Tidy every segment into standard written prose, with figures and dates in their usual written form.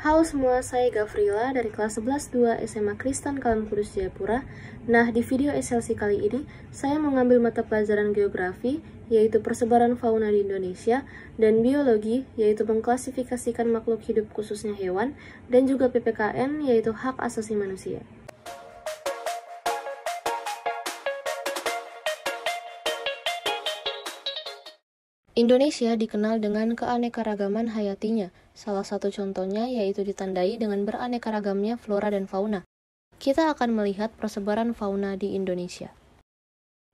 Halo semua, saya Gafrila dari kelas 11-2 SMA Kristen Kalam Kudus Jayapura. Nah, di video SLC kali ini, saya mengambil mata pelajaran geografi, yaitu persebaran fauna di Indonesia, dan biologi, yaitu mengklasifikasikan makhluk hidup khususnya hewan, dan juga PPKN, yaitu hak asasi manusia. Indonesia dikenal dengan keanekaragaman hayatinya. Salah satu contohnya yaitu ditandai dengan beraneka-ragamnya flora dan fauna. Kita akan melihat persebaran fauna di Indonesia.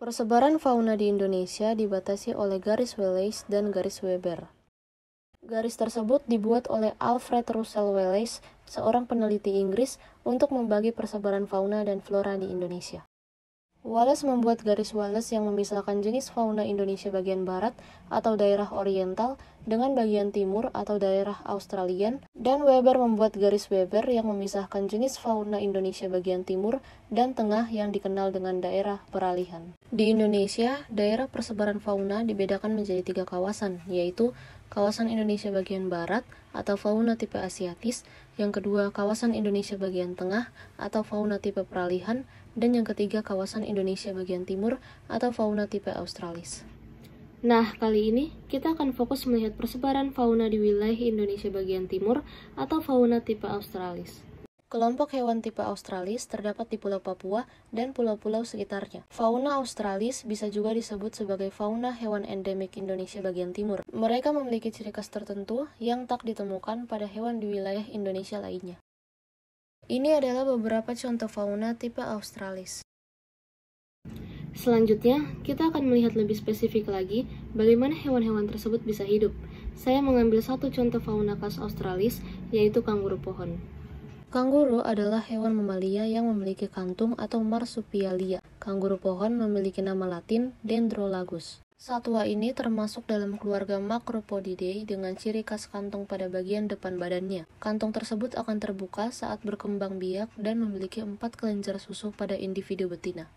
Persebaran fauna di Indonesia dibatasi oleh garis Wallace dan garis Weber. Garis tersebut dibuat oleh Alfred Russel Wallace, seorang peneliti Inggris, untuk membagi persebaran fauna dan flora di Indonesia. Wallace membuat garis Wallace yang memisahkan jenis fauna Indonesia bagian barat atau daerah oriental dengan bagian timur atau daerah Australian, dan Weber membuat garis Weber yang memisahkan jenis fauna Indonesia bagian timur dan tengah yang dikenal dengan daerah peralihan. Di Indonesia, daerah persebaran fauna dibedakan menjadi 3 kawasan, yaitu kawasan Indonesia bagian barat atau fauna tipe Asiatis, yang kedua kawasan Indonesia bagian tengah atau fauna tipe peralihan, dan yang ketiga kawasan Indonesia bagian timur atau fauna tipe Australis. Nah, kali ini kita akan fokus melihat persebaran fauna di wilayah Indonesia bagian timur atau fauna tipe Australis. Kelompok hewan tipe Australis terdapat di Pulau Papua dan pulau-pulau sekitarnya. Fauna Australis bisa juga disebut sebagai fauna hewan endemik Indonesia bagian timur. Mereka memiliki ciri khas tertentu yang tak ditemukan pada hewan di wilayah Indonesia lainnya. Ini adalah beberapa contoh fauna tipe Australis. Selanjutnya, kita akan melihat lebih spesifik lagi bagaimana hewan-hewan tersebut bisa hidup. Saya mengambil satu contoh fauna khas Australis, yaitu kanguru pohon. Kanguru adalah hewan mamalia yang memiliki kantung atau marsupialia. Kanguru pohon memiliki nama latin Dendrolagus. Satwa ini termasuk dalam keluarga Macropodidae dengan ciri khas kantung pada bagian depan badannya. Kantung tersebut akan terbuka saat berkembang biak dan memiliki 4 kelenjar susu pada individu betina.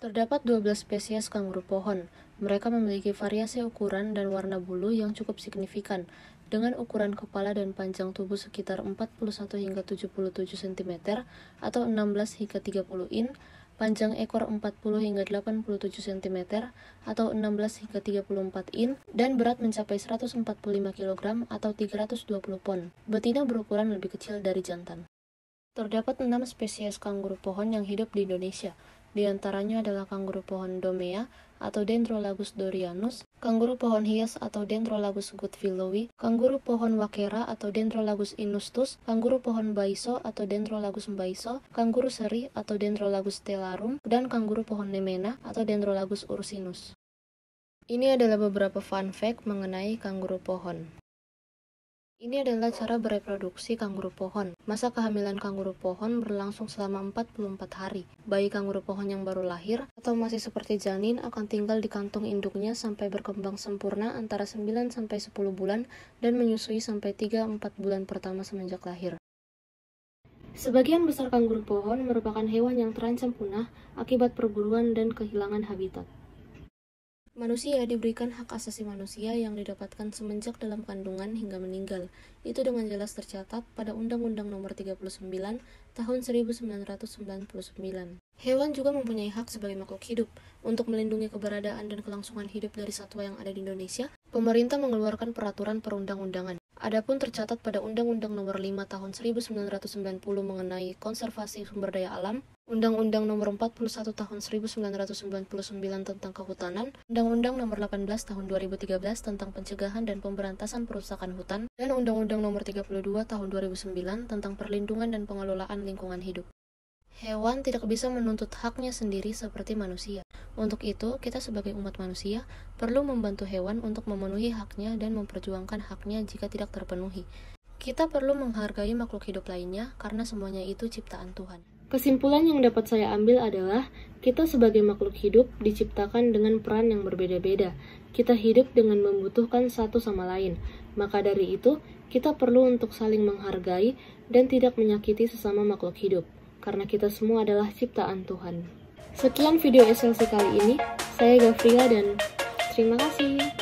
Terdapat 12 spesies kanguru pohon. Mereka memiliki variasi ukuran dan warna bulu yang cukup signifikan, dengan ukuran kepala dan panjang tubuh sekitar 41 hingga 77 cm atau 16 hingga 30 in, panjang ekor 40 hingga 87 cm atau 16 hingga 34 in, dan berat mencapai 145 kg atau 320 pon. Betina berukuran lebih kecil dari jantan. Terdapat 6 spesies kanguru pohon yang hidup di Indonesia. Di antaranya adalah kanguru pohon Domea atau Dendrolagus dorianus, kanguru pohon hias atau Dendrolagus goodfellowi, kanguru pohon Wakera atau Dendrolagus inustus, kanguru pohon baiso atau Dendrolagus baiso, kanguru seri atau Dendrolagus stellarum, dan kanguru pohon Nemena atau Dendrolagus ursinus. Ini adalah beberapa fun fact mengenai kanguru pohon. Ini adalah cara bereproduksi kanguru pohon. Masa kehamilan kanguru pohon berlangsung selama 44 hari. Bayi kanguru pohon yang baru lahir atau masih seperti janin akan tinggal di kantung induknya sampai berkembang sempurna antara 9-10 bulan dan menyusui sampai 3-4 bulan pertama semenjak lahir. Sebagian besar kanguru pohon merupakan hewan yang terancam punah akibat perburuan dan kehilangan habitat. Manusia diberikan hak asasi manusia yang didapatkan semenjak dalam kandungan hingga meninggal. Itu dengan jelas tercatat pada Undang-Undang Nomor 39 Tahun 1999. Hewan juga mempunyai hak sebagai makhluk hidup. Untuk melindungi keberadaan dan kelangsungan hidup dari satwa yang ada di Indonesia, pemerintah mengeluarkan peraturan perundang-undangan. Adapun tercatat pada Undang-Undang Nomor 5 Tahun 1990 mengenai konservasi sumber daya alam, Undang-Undang Nomor 41 Tahun 1999 tentang Kehutanan, Undang-Undang Nomor 18 Tahun 2013 tentang Pencegahan dan Pemberantasan Perusakan Hutan, dan Undang-Undang Nomor 32 Tahun 2009 tentang Perlindungan dan Pengelolaan Lingkungan Hidup. Hewan tidak bisa menuntut haknya sendiri seperti manusia. Untuk itu, kita sebagai umat manusia perlu membantu hewan untuk memenuhi haknya dan memperjuangkan haknya jika tidak terpenuhi. Kita perlu menghargai makhluk hidup lainnya karena semuanya itu ciptaan Tuhan. Kesimpulan yang dapat saya ambil adalah, kita sebagai makhluk hidup diciptakan dengan peran yang berbeda-beda. Kita hidup dengan membutuhkan satu sama lain. Maka dari itu, kita perlu untuk saling menghargai dan tidak menyakiti sesama makhluk hidup, karena kita semua adalah ciptaan Tuhan. Sekian video SLC kali ini, saya Gafrila dan terima kasih.